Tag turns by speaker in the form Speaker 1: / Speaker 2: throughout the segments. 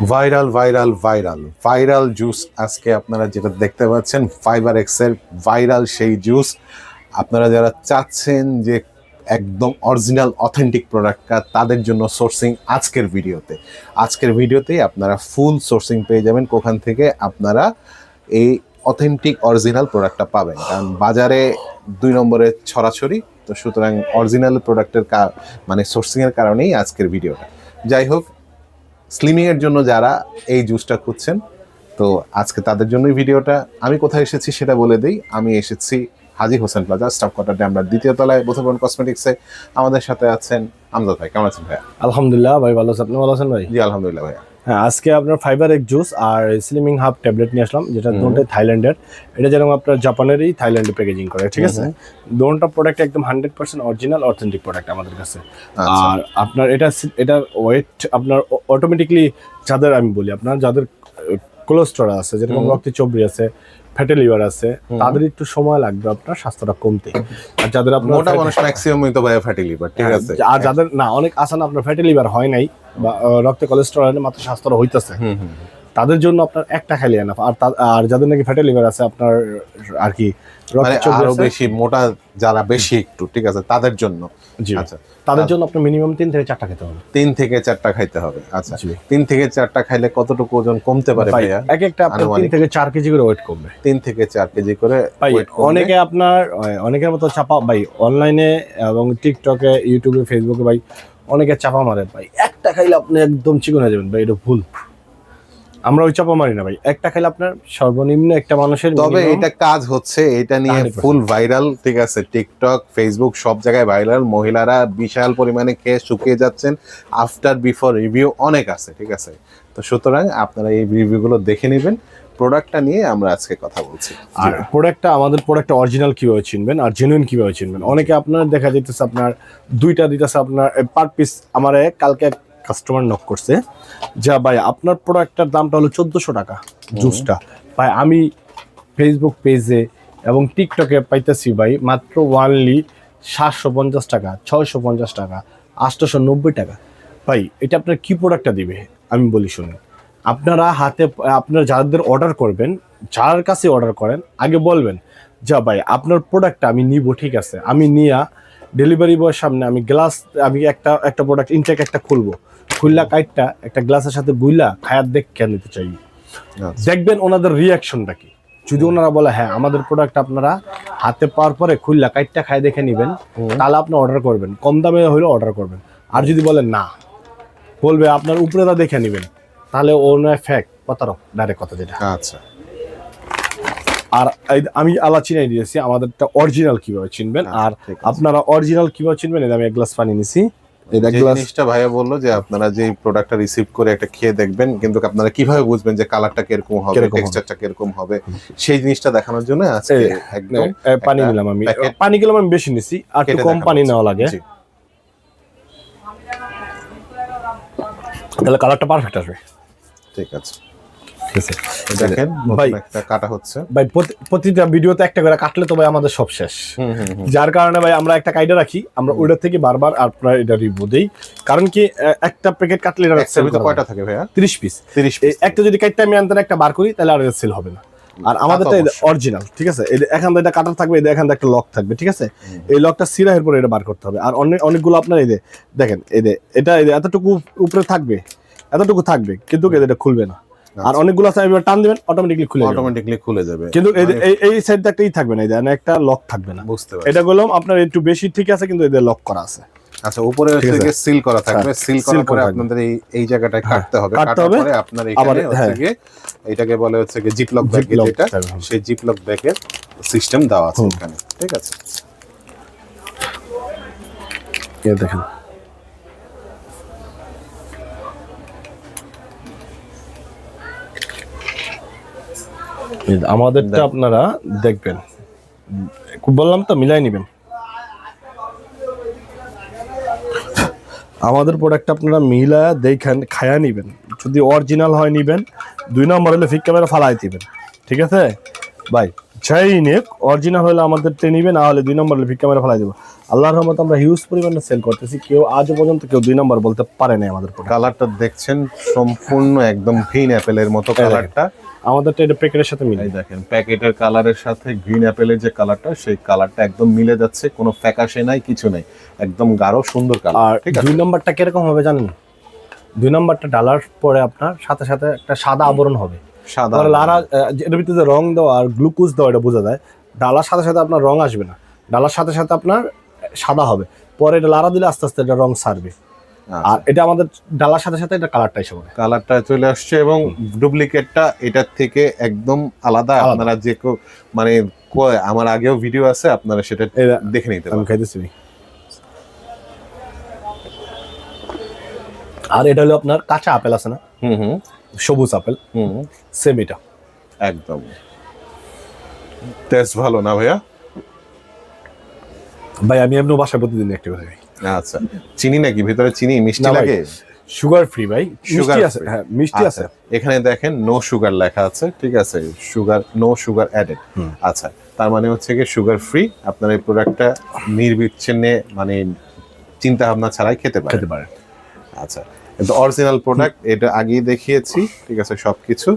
Speaker 1: Viral viral viral viral juice আজকে আপনারা যেটা দেখতে পাচ্ছেন ফাইবার এক্সের ভাইরাল সেই জুস। আপনারা যারা চাচ্ছেন যে একদম অরিজিনাল অথেন্টিক প্রোডাক্টটা, তাদের জন্য সোর্সিং আজকের ভিডিওতেই আপনারা ফুল সোর্সিং পেয়ে যাবেন কোখান থেকে আপনারা এই অথেন্টিক অরিজিনাল প্রোডাক্টটা পাবেন। কারণ বাজারে 2 নম্বরে ছড়াছড়ি, তো সুতরাং অরিজিনাল প্রোডাক্টের মানে সোর্সিংয়ের কারণেই আজকের ভিডিওটা। যাই হোক, স্লিমিংয়ের জন্য যারা এই জুসটা খুঁজছেন, তো আজকে তাদের জন্যই ভিডিওটা। আমি কোথায় এসেছি সেটা বলে দিই। আমি এসেছি হাজী হোসেন প্লাজা, স্টাফ কোয়ার্টারে, আমরা 2য় তলায়, বোথবন কসমেটিক্সে। আমাদের সাথে আছেন আমজাদ ভাই। কেমন আছেন ভাইয়া?
Speaker 2: আলহামদুলিল্লাহ ভাই, ভালো আছেন? আপনি ভালো আছেন ভাই?
Speaker 1: জি আলহামদুলিল্লাহ ভাইয়া।
Speaker 2: হ্যাঁ, আজকে আপনার ফাইবার এক জুস আর স্লিমিং হাব ট্যাবলেট নিয়ে আসলাম, যেটা দুটোই থাইল্যান্ডের। এটা যেরকম আপনার জাপানেরই থাইল্যান্ডে প্যাকেজিং করে, ঠিক আছে? দুটো প্রোডাক্ট একদম 100% অরিজিনাল অথেন্টিক প্রোডাক্ট আমাদের কাছে। আর আপনার এটার ওয়েট আপনার অটোমেটিকলি, যাদের আমি বলি আপনার যাদের কোলেস্টেরল আছে, যেরকম রক্তে চর্বি আছে, ফ্যাটি লিভার আছে, তাদের একটু সময় লাগবে আপনার স্বাস্থ্যটা কমতে। আর যাদের আপনার
Speaker 1: মোটা মানুষ ম্যাক্সিমামই তো ভাই ফ্যাটি লিভার, ঠিক আছে?
Speaker 2: আর যাদের না, অনেক আছে না আপনার ফ্যাটি লিভার হয় নাই বা রক্তে কোলেস্টেরল মাত্র স্বাস্থ্যটা হইতেছে, তাদের জন্য আপনার একটা খাইলে এনাফ। আর যাদের নাকি ফ্যাটি লিভার আছে আপনার আর কি
Speaker 1: মানে আরো বেশি মোটা, যারা বেশি একটু, ঠিক আছে, তাদের জন্য।
Speaker 2: আচ্ছা, তাদের জন্য আপনার মিনিমাম 3 থেকে 4টা খেতে হবে।
Speaker 1: 3 থেকে 4টা খাইতে হবে। আচ্ছা, 3 থেকে 4টা খাইলে কতটুকু ওজন কমতে পারে ভাইয়া?
Speaker 2: এক একটা আপনার 3 থেকে 4 কেজি করে ওয়েট কমবে।
Speaker 1: 3 থেকে 4 কেজি করে ওয়েট কমবে।
Speaker 2: অনেকে আপনার অনেকের মতো চাপা ভাই, অনলাইনে এবং টিকটকে, ইউটিউবে, ফেসবুকে ভাই অনেকে চাপা মারে ভাই, একটা খাইলে আপনি একদম চিকন হয়ে যাবেন ভাই। এটা ভুল। আমরা ওই চাপা মারি না ভাই, একটা খাইলে আপনার সর্বনিম্ন একটা মানুষের।
Speaker 1: তবে এটা কাজ হচ্ছে, এটা নিয়ে ফুল ভাইরাল, ঠিক আছে? টিকটক, ফেসবুক সব জায়গায় ভাইরাল। মহিলারা বিশাল পরিমাণে খেয়ে শুকিয়ে যাচ্ছেন। আফটার বিফোর রিভিউ অনেক আছে, ঠিক আছে? তো সুতরাং আপনারা এই রিভিউগুলো দেখে নেবেন। প্রোডাক্টটা নিয়ে আমরা আজকে কথা বলছি।
Speaker 2: আর আমাদের প্রোডাক্টটা অরিজিনাল কিভাবে চিনবেন আর জেনুইন কিভাবে চিনবেন? অনেকে আপনার দেখা যাইতেছে আপনার 2টা দিতেছে আপনার পার পিস। আমার কালকে কাস্টমার নক করছে, যা ভাই আপনার প্রোডাক্টটার দামটা হলো 1400 টাকা জুসটা। ভাই আমি ফেসবুক পেজে এবং টিকটকে পাইতেছি ভাই মাত্র ওয়ানলি 750 টাকা, 650 টাকা, 890 টাকা। ভাই এটা আপনার কি প্রোডাক্টটা দিবে আমি বলি শুনুন। আপনারা আপনার যাদের অর্ডার করবেন, যার কাছে অর্ডার করেন, আগে বলবেন যা ভাই আপনার প্রোডাক্টটা আমি নিব, ঠিক আছে? আমি নিয়া ডেলিভারি বয়ের সামনে আমি একটা প্রোডাক্ট ইনটেক একটা খুলবো, খুললা কাইটটা একটা গ্লাসের সাথে গুইলা খায়াত দেখে নিতে চাই। দেখবেন ওনাদের রিয়াকশনটা কি। যদি ওনারা বলে হ্যাঁ আমাদের প্রোডাক্ট আপনারা হাতে পাওয়ার পরে খুললা কাইটটা খায় দেখে নিবেন, তাহলে আপনি অর্ডার করবেন, কম দামে হইলেও অর্ডার করবেন। আর যদি বলেন না, বলবে আপনার উপরেটা দেখে নিবেন, তাহলে ওনার ফ্যাক্ট প্রতারক, ডাইরেক্ট কথা যেটা।
Speaker 1: আচ্ছা,
Speaker 2: আর আমি আলা চিনাই দিয়েছি আমাদেরটা অরিজিনাল কিভাবে চিনবেন। আর আপনারা অরিজিনাল কিভাবে চিনবেন, আমি এক গ্লাস পানি নিছি।
Speaker 1: জিনিসটা ভাইয়া বললো যে আপনারা যে প্রোডাক্টটা রিসিভ করে একটা খেয়ে দেখবেন, কিন্তু আপনারা কিভাবে বুঝবেন যে কালারটা কিরকম হবে, টেক্সচারটা কিরকম হবে, সেই জিনিসটা দেখানোর জন্য আজকে একদম
Speaker 2: পানি নিলাম। আমি বেশি নিছি, আর একটু কম পানি নেওয়া লাগে, তাহলে কালারটা পারফেক্ট আসবে।
Speaker 1: ঠিক আছে, দেখেন ভাই একটা কাটা হচ্ছে
Speaker 2: ভাই। প্রতিটা ভিডিওতে একটা করে কাটলে তো ভাই আমাদের সব শেষ। যার কারণে ভাই আমরা একটা কাইডা রাখি, আমরা ওইটা থেকে বারবার আপনার এটা রিভিউ দেই। কারণ কি, একটা প্যাকেট কাটলে এটা
Speaker 1: কয়টা থাকে ভাইয়া?
Speaker 2: 30 পিস। একটা যদি কাইটটা আমি আনতে একটা বার করি, তাহলে আর সেল হবে না। আর আমাদেরটা অরিজিনাল, ঠিক আছে? এখান থেকে কাটার থাকবে, এখান থেকে একটা লক থাকবে, ঠিক আছে? এই লকটা সিরাহের পরে এটা বার করতে হবে। আর অনেকগুলো আপনার দেখেন, এটা এতটুকু উপরে থাকবে, এতটুকু থাকবে, কিন্তু এটা খুলবে না। আর অনেকগুলো আছে, টান দিবেন অটোমেটিক্যালি খুলে যাবে। কিন্তু এই সাইডটা একটাই থাকবে না, একটা লক থাকবে না।
Speaker 1: বুঝতে পারছি।
Speaker 2: এটা বললাম আপনার একটু বেশি, ঠিক আছে, কিন্তু এদের লক করা আছে।
Speaker 1: আচ্ছা, উপরে হচ্ছে সিল করা থাকবে। সিল করার পরে আপনাদের এই জায়গাটায় কাটতে হবে। কাটার পরে আপনার এখানে হচ্ছে কি, এটাকে বলে হচ্ছে কি জিপলক ব্যাগ, যেটা সেই জিপলক ব্যাগের সিস্টেম দেওয়া আছে এখানে, ঠিক আছে?
Speaker 2: এই দেখেন, আমাদেরটা আপনারা দেখবেন, বললাম তো মিলাই নিবেন। আমাদের প্রোডাক্ট আপনারা মিলা দেখেন, খায়া নিবেন। যদি অরিজিনাল হয় নিবেন, 2 নম্বর হলে ফিক ক্যামেরা ফালাই দিবেন, ঠিক আছে ভাই? যাই নিক, অরিজিনাল হলে আমাদের নিবেন, না হলে 2 নম্বর হলে ফিক ক্যামেরা ফালাই দেবো। আল্লাহর রহমতে আমরা হিউজ পরিমাণে সেল করতেছি, কেউ আজও পর্যন্ত কেউ 2 নম্বর বলতে পারে না আমাদের প্রোডাক্ট।
Speaker 1: কালারটা দেখছেন সম্পূর্ণ একদম গ্রিন অ্যাপেলের মতো কালারটা,
Speaker 2: আমাদেরটা এটা প্যাকেটের সাথে মিলে।
Speaker 1: এই দেখেন প্যাকেটের কালারের সাথে গ্রিন অ্যাপেলের যে কালারটা, সেই কালারটা একদম মিলে যাচ্ছে, কোনো ফ্যাকাশে নাই, কিছু নাই, একদম গাঢ় সুন্দর
Speaker 2: আর
Speaker 1: কালার। ঠিক আছে,
Speaker 2: 2 নম্বরটা কিরকম হবে জানেন? 2 নম্বরটা ডালার পরে আপনার সাথে সাথে একটা সাদা আবরণ হবে,
Speaker 1: সাদা
Speaker 2: পরে লারা এটার ভিতরে যে রং দেওয়া আর গ্লুকোজ দেওয়া এটা বোঝা যায়। ডালার সাথে সাথে আপনার রং আসবে না, ডালার সাথে সাথে আপনার সাদা হবে, পরে এটা লারা দিলে আস্তে আস্তে এটা রং সারবে। আর এটা আমাদের ডালার সাথে সাথে এটা কালারটা এসে পড়ে,
Speaker 1: কালারটা চলে আসছে এবং ডুপ্লিকেটটা এটার থেকে একদম আলাদা। আপনারা যে মানে আমার আগেও ভিডিও আছে, আপনারা সেটা দেখে নিতে পারেন।
Speaker 2: আমি খাইতেছি। আর এটা হলো আপনার কাঁচা আপেল আছে না, সবুজ আপেল, সেম এটা
Speaker 1: একদম টেস্ট ভালো না ভাইয়া?
Speaker 2: ভাই আমি এমনি বাসায় প্রতিদিন একটা করে খাই।
Speaker 1: আচ্ছা, চিনি নাকি ভিতরে? চিনি মিষ্টি
Speaker 2: না ভাই,
Speaker 1: লাগে?
Speaker 2: সুগার ফ্রি ভাই, মিষ্টি আছে, হ্যাঁ মিষ্টি আছে।
Speaker 1: এখানে দেখেন নো সুগার লেখা আছে, ঠিক আছে, সুগার নো সুগার অ্যাডেড। আচ্ছা, তার মানে হচ্ছে কি সুগার ফ্রি। আপনার এই প্রোডাক্টটা নির্বিচ্ছিন্নে মানে চিন্তা ভাবনা ছাড়াই খেতে পারেন। আচ্ছা, কিন্তু অরিজিনাল প্রোডাক্ট, এটা আগেই দেখিয়েছি, ঠিক আছে সবকিছু।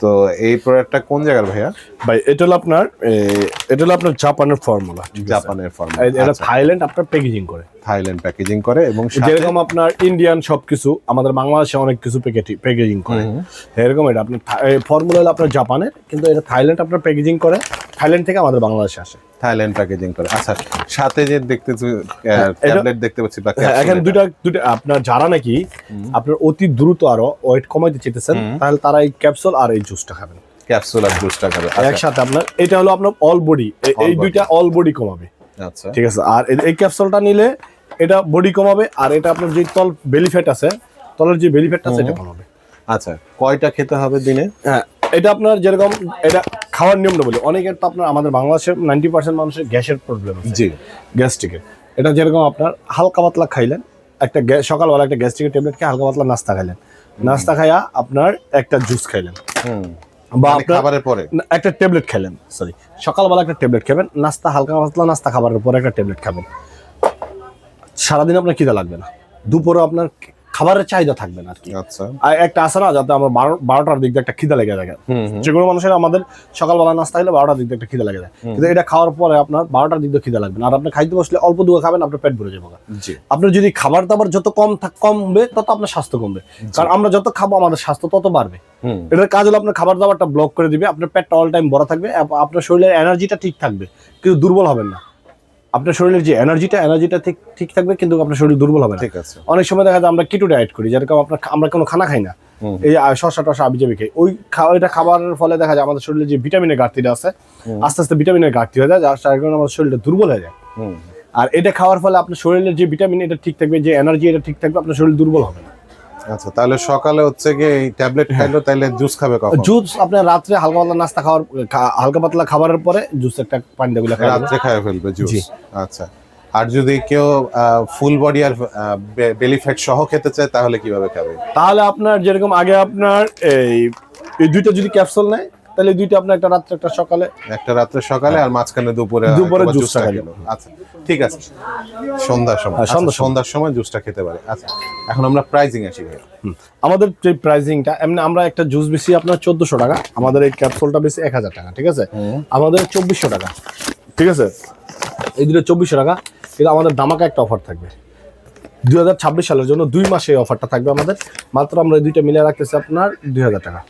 Speaker 1: তো এই প্রোডাক্টটা কোন জায়গার ভাইয়া?
Speaker 2: ভাই এটা হলো আপনার জাপানের ফর্মুলা,
Speaker 1: জাপানের ফর্মুলা।
Speaker 2: এটা থাইল্যান্ড আপনার প্যাকেজিং করে,
Speaker 1: থাইল্যান্ড প্যাকেজিং করে, এবং
Speaker 2: যেরকম আপনার ইন্ডিয়ান সবকিছু আমাদের বাংলাদেশে অনেক কিছু প্যাকেজিং করে, এরকম এটা আপনার ফর্মুলা হলো আপনার জাপানের, কিন্তু এটা থাইল্যান্ড আপনার প্যাকেজিং করে, থাইল্যান্ড থেকে আমাদের বাংলাদেশে আসে,
Speaker 1: থাইল্যান্ড প্যাকেজিং করে। আচ্ছা, সাথে যে ট্যাবলেট দেখতে পাচ্ছি বা
Speaker 2: এখানে দুইটা আপনার যারা নাকি আপনার অতি দ্রুত আরো ওয়েট কমাইতে চাইতেছেন, তাহলে তারা এই ক্যাপসুল আর এই জুসটা খাবেন,
Speaker 1: ক্যাপসুল আর জুসটা খাবেন
Speaker 2: একসাথে। আপনার এটা হলো আপনার অল বডি, এই দুইটা অল বডি কমাবে।
Speaker 1: আচ্ছা,
Speaker 2: ঠিক আছে। আর এই ক্যাপসুলটা নিলে এটা বডি কমাবে, আর এটা আপনার যে বেলি ফ্যাট আছে, তলের যে বেলি ফ্যাটটা আছে এটা কমাবে।
Speaker 1: আচ্ছা, কয়টা খেতে হবে দিনে?
Speaker 2: হ্যাঁ, এটা আপনার যেরকম এটা খাওয়ার নিয়মটা বলি, অনেকের তো আপনার আমাদের বাংলাদেশের 90% মানুষের গ্যাসের প্রবলেম আছে,
Speaker 1: জি,
Speaker 2: গ্যাস্ট্রিকের। এটা যেরকম আপনার হালকা পাতলা খাইলেন, একটা সকালবেলা একটা গ্যাস্ট্রিকের ট্যাবলেট খেয়ে হালকা পাতলা নাস্তা খাইলেন, নাস্তা খাইয়া আপনার একটা জুস খাইলেন, বা
Speaker 1: খাবারের পরে
Speaker 2: একটা ট্যাবলেট খেলেন, সরি সকালবেলা একটা ট্যাবলেট খাবেন, নাস্তা হালকা পাতলা নাস্তা খাবারের পরে একটা ট্যাবলেট খাবেন, সারাদিন আপনার খিদা লাগবে না, দুপুরে আপনার খাবারের চাহিদা থাকবে না আর কি।
Speaker 1: আচ্ছা,
Speaker 2: আর একটা আছে না, যাতে আমার 12টার দিক দিয়ে একটা খিদা লেগে যায়, যে কোনো মানুষের আমাদের সকালবেলা নাস্তা হলে 12টার দিক দিয়ে একটা খিদা লেগে যায়, কিন্তু এটা খাওয়ার পরে আপনার 12টার দিক দিয়ে খিদা লাগবে না। আর আপনি খাইতে বসলে অল্প দুটো খাবেন, আপনার পেট ভরে যাবে। আপনার যদি খাবার দাবার যত কমবে, তত আপনার স্বাস্থ্য কমবে, কারণ আমরা যত খাবো আমাদের স্বাস্থ্য তত বাড়বে। এটার কাজ হলো আপনার খাবার দাবারটা ব্লক করে দিবে, আপনার পেটটা অল টাইম ভরা থাকবে, আপনার শরীরের এনার্জিটা ঠিক থাকবে, কিন্তু দুর্বল হবেন না। আপনার শরীরের যে এনার্জিটা ঠিক থাকবে, কিন্তু আপনার শরীর দুর্বল হবে না।
Speaker 1: ঠিক আছে।
Speaker 2: অনেক সময় দেখা যায় আমরা কিটো ডায়েট করি, যেরকম আমরা কোনো খানা খাই না, এই শসা টসা আবিজাবি খাই, ওইটা খাবারের ফলে দেখা যায় আমাদের শরীরে যে ভিটামিনের ঘাটতিটা আছে, আস্তে আস্তে ভিটামিনের ঘাটতি হয়ে যায়, যার কারণে আমাদের শরীরটা দুর্বল হয়ে যায়। আর এটা খাওয়ার ফলে আপনার শরীরের যে ভিটামিন এটা ঠিক থাকবে, যে এনার্জি এটা ঠিক থাকবে, আপনার শরীর দুর্বল হবে না।
Speaker 1: আচ্ছা, তাহলে সকালে হচ্ছে কি এই ট্যাবলেট খাইলো, তাহলে জুস খাবে কখন?
Speaker 2: জুস আপনার রাত্রে হালকা পাতলা নাস্তা হালকা পাতলা খাবারের পরে জুস একটা পানি দিয়ে
Speaker 1: রাত্রে খায় ফেলবে জুস। আচ্ছা, আর যদি কেউ ফুল বডি আর বেলি ফ্যাট সহ খেতে চায়, তাহলে কিভাবে খাবে?
Speaker 2: তাহলে আপনার যেরকম আগে আপনার এই দুইটা যদি ক্যাপসুল নেয়, তাহলে দুইটা আপনার একটা রাত্রে একটা সকালে,
Speaker 1: একটা রাত্রে সকালে, আর মাঝখানে দুপুরে
Speaker 2: জুসটা খেলো।
Speaker 1: আচ্ছা, ঠিক আছে, সন্ধ্যার সময় জুসটা খেতে পারে। আচ্ছা, এখন আমরা প্রাইজিং আসি ভাই।
Speaker 2: আমাদের যে প্রাইজিংটা এমনি, আমরা একটা জুস বেশি আপনার 1400 টাকা, আমাদের এই ক্যাপসুলটা বেশি 1000 টাকা, ঠিক আছে, আমাদের 2400 টাকা, ঠিক আছে, এই দুটো 2400 টাকা। কিন্তু আমাদের দামাকা একটা অফার থাকবে 2026 সালের জন্য, 2 মাসে এই অফারটা থাকবে আমাদের, মাত্র আমরা এই দুইটা মিলে রাখতেছি আপনার 2000 টাকা,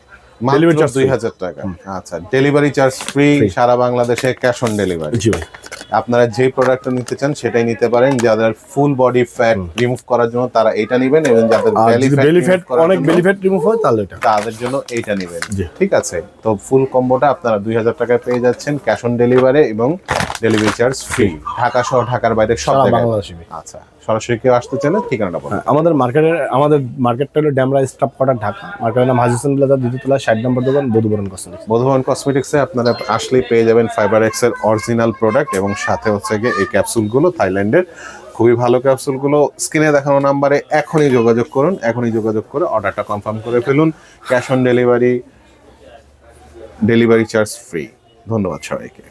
Speaker 1: ডেলিভারি চার্জ 2000 টাকা। আচ্ছা, ডেলিভারি চার্জ ফ্রি সারা বাংলাদেশে, ক্যাশ অন ডেলিভারি।
Speaker 2: জি ভাই,
Speaker 1: আপনারা যে প্রোডাক্টটা নিতে চান সেটাই নিতে পারেন। যাদের ফুল বডি ফ্যাট রিমুভ করার জন্য তারা এটা নেবেন, এবং যাদের
Speaker 2: বেলি ফ্যাট অনেক বেলি ফ্যাট রিমুভ হয় তাহলে
Speaker 1: তাদের জন্য এইটা নেবেন। ঠিক আছে, তো ফুল কম্বোটা আপনারা 2000 টাকায় পেয়ে যাচ্ছেন, ক্যাশ অন ডেলিভারি এবং ডেলিভারি চার্জ ফ্রি, ঢাকা সহ ঢাকার বাইরে সব জায়গায়। আচ্ছা, সরাসরি কেউ আসতে চাইলে ঠিকানাটা বলুন।
Speaker 2: আমাদের মার্কেটটা হলো ড্যামরা স্টাফ কোয়ার্টার, ঢাকা। মার্কেটের নাম হাজি হোসেন প্লাজা, দ্বিতীয়তলা, 60 নম্বর দোকান,
Speaker 1: বধুবরণ কসমেটিক্সে আপনারা আসলেই পেয়ে যাবেন ফাইবার এক্স এর অরিজিনাল প্রোডাক্ট, এবং সাথে হচ্ছে গিয়ে এই ক্যাপসুলগুলো, থাইল্যান্ডের খুবই ভালো ক্যাপসুলগুলো। স্ক্রিনে দেখানো নাম্বারে এখনই যোগাযোগ করুন, এখনই যোগাযোগ করে অর্ডারটা কনফার্ম করে ফেলুন। Cash on delivery, delivery charge free. ধন্যবাদ সবাইকে।